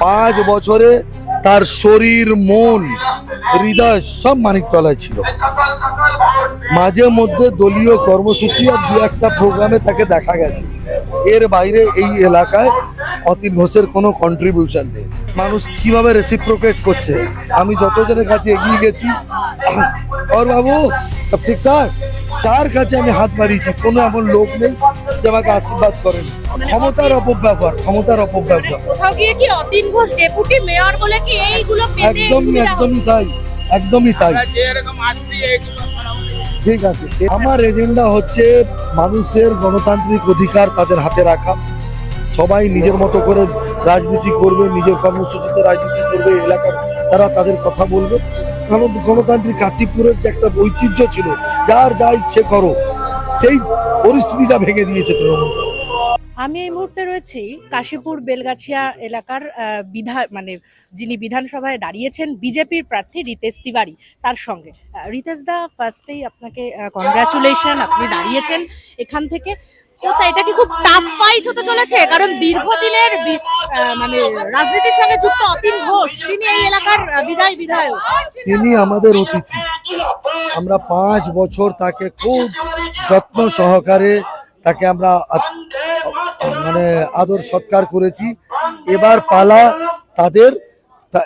5 বছরে তার শরীর, মন, হৃদয় সব মানিকতলায় ছিল। মাঝে মধ্যে দলীয় কর্মসূচি আর দু একটা প্রোগ্রামে তাকে দেখা গেছে। এর বাইরে এই এলাকায় অতীন ঘোষের কোনো কন্ট্রিবিউশন নেই। মানুষ কিভাবে রেসিপ্রোকেট করছে, আমি যতজনের কাছে এগিয়ে গেছি, আর বাবু সব ঠিকঠাক, তার কাছে আমি হাত বাড়িয়েছি, কোনো এমন লোক নেই যে আমাকে আশীর্বাদ করেন। ক্ষমতার অপব্যবহার, ক্ষমতার অপব্যবহার। কোথাও গিয়ে কি অতীন ঘোষ ডেপুটি মেয়র বলে কি এইগুলো পেতে একদমই তাই, একদমই তাই। ঠিক আছে, আমার এজেন্ডা হচ্ছে মানুষের গণতান্ত্রিক অধিকার তাদের হাতে রাখা। সবাই নিজের মতো করে রাজনীতি করবে, নিজের কর্মসূচিতে রাজনীতি করবে, এলাকার তারা তাদের কথা বলবে। কারণ গণতান্ত্রিক কাশীপুরের যে একটা ঐতিহ্য ছিল, যার যা ইচ্ছে করো, সেই পরিস্থিতিটা ভেঙে দিয়েছে তৃণমূল। আমি এই মুহূর্তে রয়েছি কাশীপুর বেলগাছিয়া এলাকার যিনি বিধানসভায় দাঁড়িয়েছেন বিজেপির প্রার্থী রিতেশ তিওয়ারি, তার সঙ্গে। রিতেশ দা, ফার্স্টেই আপনাকে কংগ্রাচুলেশন, আপনি দাঁড়িয়েছেন এখান থেকে। এটা কি খুব টাফ ফাইট হতে চলেছে? কারণ দীর্ঘদিনের রাজনীতির সঙ্গে যুক্ত অতীন ঘোষ, তিনি এই এলাকার বিধায়ক। তিনি আমাদের অতিথি। আমরা 5 বছর তাকে খুব যত্ন সহকারে তাকে আমরা আদর সৎকার করেছি। এবার পালা তাদের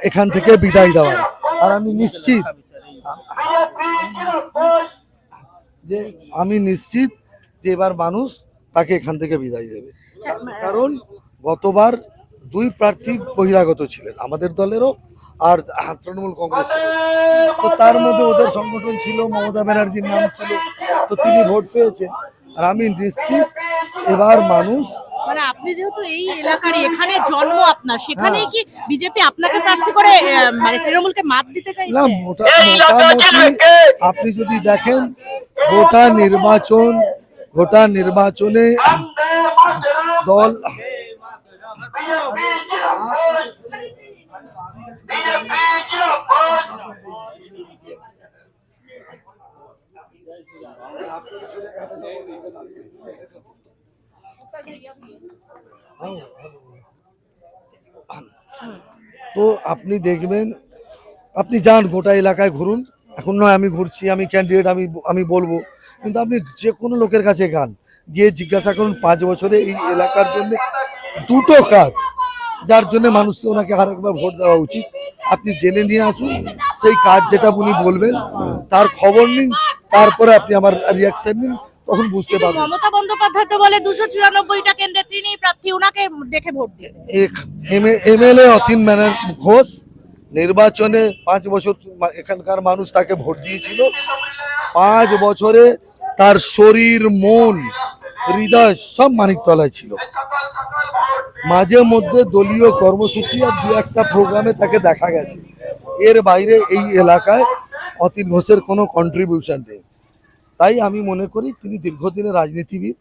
এখান থেকে বিদায় দেওয়ার। আর আমি নিশ্চিত যে এবার মানুষ তাকে এখান থেকে বিদায় দেবে। কারণ গতবার 2 প্রার্থী বহিরাগত ছিলেন, আমাদের দলেরও আর তৃণমূল কংগ্রেস। তো তার মধ্যে ওদের সংগঠন ছিল, মমতা ব্যানার্জির নাম ছিল, তো তিনি ভোট পেয়েছেন। আর আমি নিশ্চিত এবার মানুষ, আপনি যেহেতু এই এলাকারই, এখানে জন্ম আপনার, সেখানেই কি বিজেপি আপনাকে প্রার্থী করে তৃণমূলকে মাত দিতে চাইছে? না, মোটামুটি আপনি যদি দেখেন গোটা নির্বাচনে দল তো আপনি দেখবেন, আপনি যান গোটা এলাকায় ঘুরুন। এখন নয় আমি ঘুরছি, আমি ক্যান্ডিডেট, আমি বলবো, কিন্তু আপনি যে কোনো লোকের কাছে গান গিয়ে জিজ্ঞাসা করুন 5 বছরে এই এলাকার জন্য 2টো কাজ, যার জন্য মানুষকে ওনাকে আরেকবার ভোট দেওয়া উচিত, আপনি জেনে নিয়ে আসুন। সেই কাজ যেটা উনি বলবেন তার খবর নিন, তারপরে আপনি আমার রিয়াকশন নিন, তখন বুঝতে পারবেন। মমতা বন্দ্যোপাধ্যায় তো বলে 294টা কেন্দ্রে তিনি প্রার্থী, ওনাকে দেখে ভোট দিন। এমএলএ অতীন ঘোষ নির্বাচনে 5 বছর এখানকার মানুষ তাকে ভোট দিয়েছিল। 5 বছরে তার শরীর, মন, হৃদয় সব মানিকতলায় ছিল। মাঝে মধ্যে দলীয় কর্মসূচি আর দু একটা প্রোগ্রামে তাকে দেখা গেছে। এর বাইরে এই এলাকায় অতীন ঘোষের কোনো কন্ট্রিবিউশন নেই। তাই আমি মনে করি তিনি দীর্ঘদিনের রাজনীতিবিদ,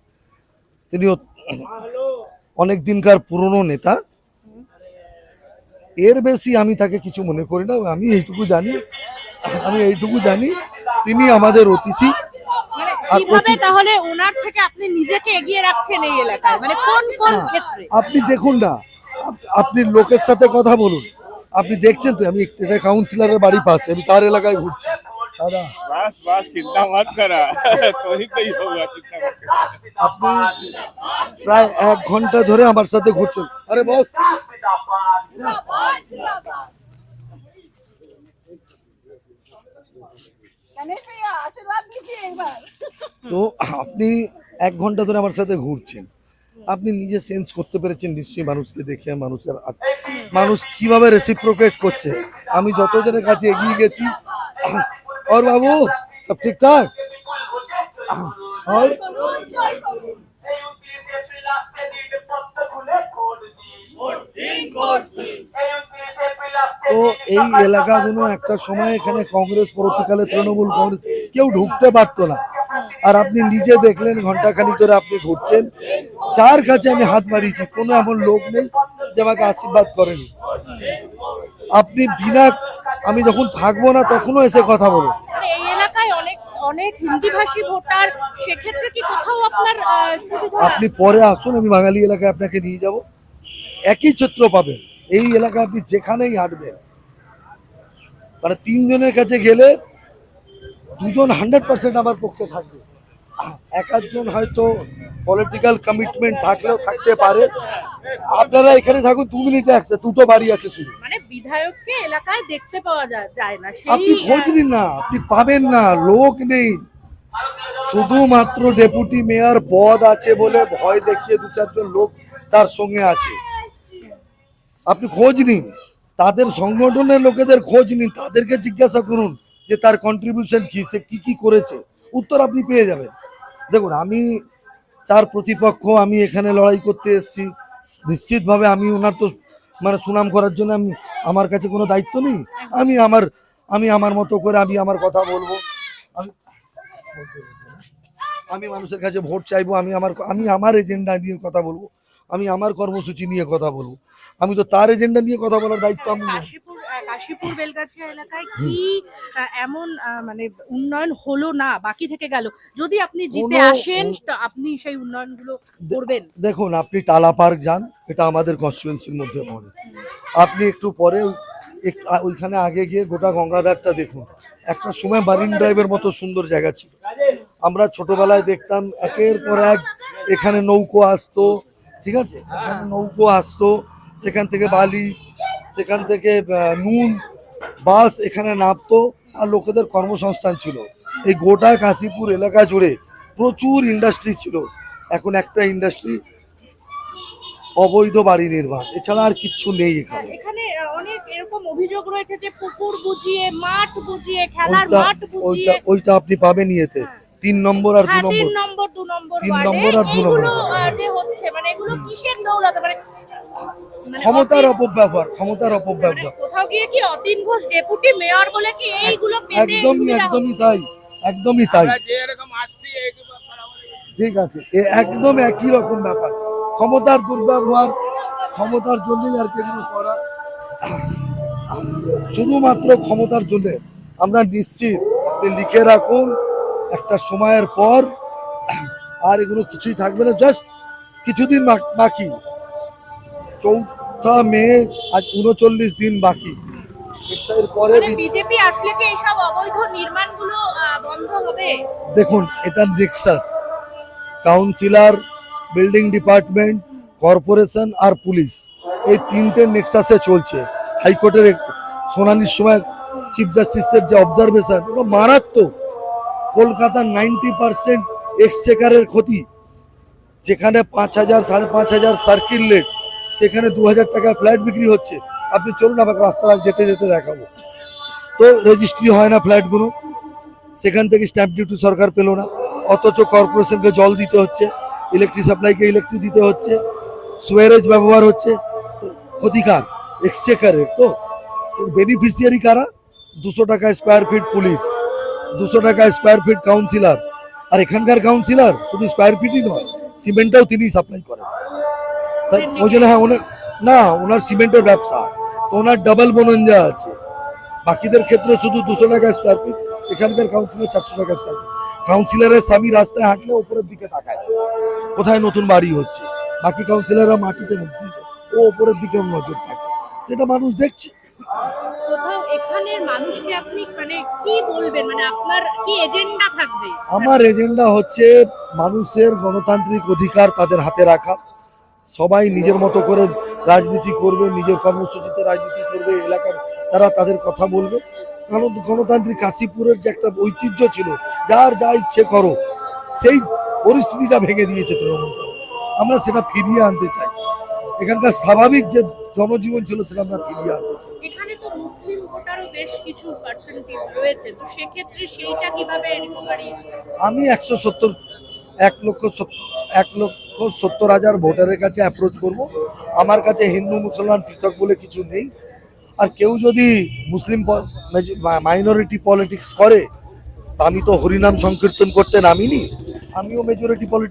তিনি অনেক দিনকার পুরনো নেতা। এর বেশি আমি তাকে কিছু মনে করি না। আমি এইটুকু জানি তিনি আমাদের অতিথি। তাহলে ওনার থেকে আপনি নিজেকে এগিয়ে রাখছেন এই এলাকায়, কোন ক্ষেত্রে? আপনি দেখুন না, আপনি লোকের সাথে কথা বলুন, আপনি দেখছেন তো। আমি একটা কাউন্সিলরের বাড়ি পাশে, আমি তার এলাকায় ঘুরছি। দাদা চিন্তা মত করা, আপনি প্রায় 1 ঘন্টা ধরে আমার সাথে ঘুরছেন। আরে বস, তো আপনি 1 ঘন্টা ধরে আমার সাথে ঘুরছেন, আপনি নিজে সেন্স করতে পেরেছেন নিশ্চয়ই মানুষকে দেখে, মানুষ কিভাবে রেসিপ্রোকেট করছে। আমি যতজনের কাছে এগিয়ে গেছি, আর বাবু সব ঠিকঠাক, তো এই এলাকাগুলো একটা সময় এখানে কংগ্রেস, পরবর্তীকালে তৃণমূল কংগ্রেস, কেউ ঢুকতে পারতো না। আর আপনি নিজে দেখলেন ঘন্টাখানিক ধরে আপনি ঘুরছেন, যার কাছে আমি হাত বাড়িয়েছি, কোনো এমন লোক নেই যে আমাকে আশীর্বাদ করেনি। আপনি আমি যখন থাকবো না তখনও এসে কথা বলুন। এই এলাকায় অনেক হিন্দি ভাষী ভোটার, সেক্ষেত্রে কি কোথাও আপনার সুবিধা? আপনি পরে আসুন, আমি বাঙালি এলাকায় আপনাকে নিয়ে যাব, একই চিত্র পাবেন। এই এলাকা আপনি যেখানেই হাঁটবেন, মানে তিনজনের কাছে গেলে দুজন 100% আমার পক্ষে থাকবে। এক আধজন হয়তো পলিটিক্যাল কমিটমেন্ট থাকলেও থাকতে পারে। আপনারা এখানে থাকুন 2 মিনিটে দুটো বাড়ি আছে শুধু। মানে বিধায়ককে এলাকায় দেখতে পাওয়া যায় না, আপনি খোঁজ নিন না, আপনি পাবেন না, লোক নেই। শুধুমাত্র ডেপুটি মেয়র পদ আছে বলে ভয় দেখিয়ে 2-4 জন লোক তার সঙ্গে আছে। আপনি খোঁজ নিন, তাদের সংগঠনের লোকেদের খোঁজ নিন, তাদেরকে জিজ্ঞাসা করুন যে তার কন্ট্রিবিউশন কি, সে কি করেছে, উত্তর আপনি পেয়ে যাবেন। দেখুন, আমি তার প্রতিপক্ষ, আমি এখানে লড়াই করতে এসেছি, নিশ্চিতভাবে আমি ওনার তো মানে সুনাম করার জন্য আমার কাছে কোনো দায়িত্ব নেই। আমি আমার মতো করে আমি আমার কথা বলবো। আমি মানুষের কাছে ভোট চাইবো, আমি আমার এজেন্ডা নিয়ে কথা বলবো, আমি আমার কর্মসূচি নিয়ে কথা বলবো। আমি তো তার এজেন্ডা নিয়ে কথা বলার দায়িত্ব আমি নেই। কাশীপুর বেলগাছিয়া এলাকায় কি এমন মানে উন্নয়ন হলো না, বাকি থেকে গেল? যদি আপনি জিতে আসেন তো আপনি সেই উন্নয়নগুলো করবেন। দেখুন, আপনি টালা পার্ক যান, এটা আমাদের কনস্টিটিউয়েন্সির মধ্যে পড়ে। আপনি একটু পরে ওইখানে আগে গিয়ে গোটা গঙ্গাধারটা দেখুন। একটা সময় মারিন ড্রাইভের মতো সুন্দর জায়গা ছিল। আমরা ছোটবেলায় দেখতাম একের পর এক এখানে নৌকো আসতো, ঠিক আছে, এখানে নৌকো আসতো, সেখান থেকে বালি, সেখান থেকে নুন, বাস এখানে নামতো, আর লোকেদের কর্মসংস্থান ছিল। এই গোটা কাশীপুর এলাকা জুড়ে প্রচুর ইন্ডাস্ট্রি ছিল। এখন একটা ইন্ডাস্ট্রি, অবৈধ বাড়ি নির্মাণ, এছাড়া আর কিচ্ছু নেই এখানে। এখানে অনেক এরকম অভিযোগ রয়েছে যে পুকুর বুঝিয়ে, মাঠ বুঝিয়ে, খেলার মাঠ বুঝিয়ে, ওইটা আপনি পাবেন ইয়েতে 3 নম্বর আর 2 নম্বর, 3 নম্বর আর 2 নম্বর যে হচ্ছে, মানে এগুলো কিসের দৌলতে? মানে ক্ষমতার অপব্যবহার, ক্ষমতার অপব্যবহার। কোথাও গিয়ে কি অতীন ঘোষ ডেপুটি মেয়র বলে কি এইগুলো পেতে? একদমই তাই, একদমই তাই। ঠিক আছে, একদম একই রকম ব্যাপার, ক্ষমতার দুর্ব্যবহার, ক্ষমতার জন্যই আর কেগুলো করা, শুধুমাত্র ক্ষমতার জন্য। আমরা নিশ্চিত, আপনি লিখে রাখুন, একটা সময়ের পর আর এগুলো কিছুই থাকবে না। জাস্ট কিছুদিন বাকি, 4 মে, আজ 39 দিন বাকি। এরপরে বিজেপি আসলে কি এইসব অবৈধ নির্মাণগুলো বন্ধ হবে? দেখুন, এটা nexus, councillor, building department, corporation আর পুলিশ, এই 3টে নেক্সাসে চলছে। হাইকোর্টের শুনানির সময় চিফ জাস্টিসের যে অবজারভেশন, ওটা মারাত্মক। কলকাতার 90% এক্সচেকারের ক্ষতি, যেখানে 5,000 5,500 সার্কিল রেট, সেখানে 2,000 টাকায় ফ্ল্যাট বিক্রি হচ্ছে। আপনি চলুন, আমাকে রাস্তায় যেতে যেতে দেখাবো। তো রেজিস্ট্রি হয় না ফ্ল্যাটগুলো, সেখান থেকে স্ট্যাম্প ডিউটি সরকার পেল না, অথচ কর্পোরেশনকে জল দিতে হচ্ছে, ইলেকট্রিক সাপ্লাইকে ইলেকট্রিক দিতে হচ্ছে, সুয়ারেজ ব্যবহার হচ্ছে। তো ক্ষতিকার এক্সচেকারের। তো বেনিফিশিয়ারি কারা? 200 টাকা স্কোয়ার ফিট পুলিশ, 200 টাকা স্কোয়ার ফিট কাউন্সিলর। আর এখানকার কাউন্সিলর শুধু স্কোয়ার ফিটই নয়, সিমেন্টটাও তিনি সাপ্লাই করেন। ওই জন্য হ্যাঁ, ওনার সিমেন্টের ব্যবসা, তো ওনার ডাবল বনঞ্জা আছে। বাকিদের ক্ষেত্রে শুধু 200 টাকা স্কোয়ার ফিট, এখানকার কাউন্সিলর 400 টাকা স্কোয়ার ফিট। কাউন্সিলরের স্বামী রাস্তায় হাঁটলে উপরের দিকে তাকায়, কোথায় নতুন বাড়ি হচ্ছে। বাকি কাউন্সিলররা মাটিতে মুখ দিয়েছে, ও উপরের দিকে নজর থাকে। এটা মানুষ দেখছে। কোথাও এখানের মানুষকে আপনি মানে কি বলবেন, মানে আপনার কি এজেন্ডা থাকবে? আমার এজেন্ডা হচ্ছে মানুষের গণতান্ত্রিক অধিকার তাদের হাতে রাখা। সবাই নিজের মতো করে রাজনীতি করবে, নিজের কর্মসূচিতে রাজনীতি করবে, এলাকার তারা তাদের কথা বলবে। কারণ গণতান্ত্রিক কাশীপুরের যে একটা ঐতিহ্য ছিল, যার যা ইচ্ছে করো, সেই পরিস্থিতিটা ভেঙে দিয়েছে তৃণমূল। আমরা সেটা ফিরিয়ে আনতে চাই। এখানকার স্বাভাবিক যে জনজীবন ছিল, সেটা আমরা ফিরিয়ে আনতে চাই। এখানে তো মুসলিম ভোটারও বেশ কিছু পার্সেন্টেজ রয়েছে, তো সেক্ষেত্রে সেইটা কিভাবে রিকভারি? আমি 1,70,000 ভোটারের কাছে অ্যাপ্রোচ করব। আমার কাছে হিন্দু মুসলমান পৃথক বলে কিছু নেই। আর কেউ যদি মুসলিম মাইনরিটি পলিটিক্স করে, আমি তো হরিনাম সংকীর্তন করতে নামিনি, আমিও মেজরিটি পলিটিক্স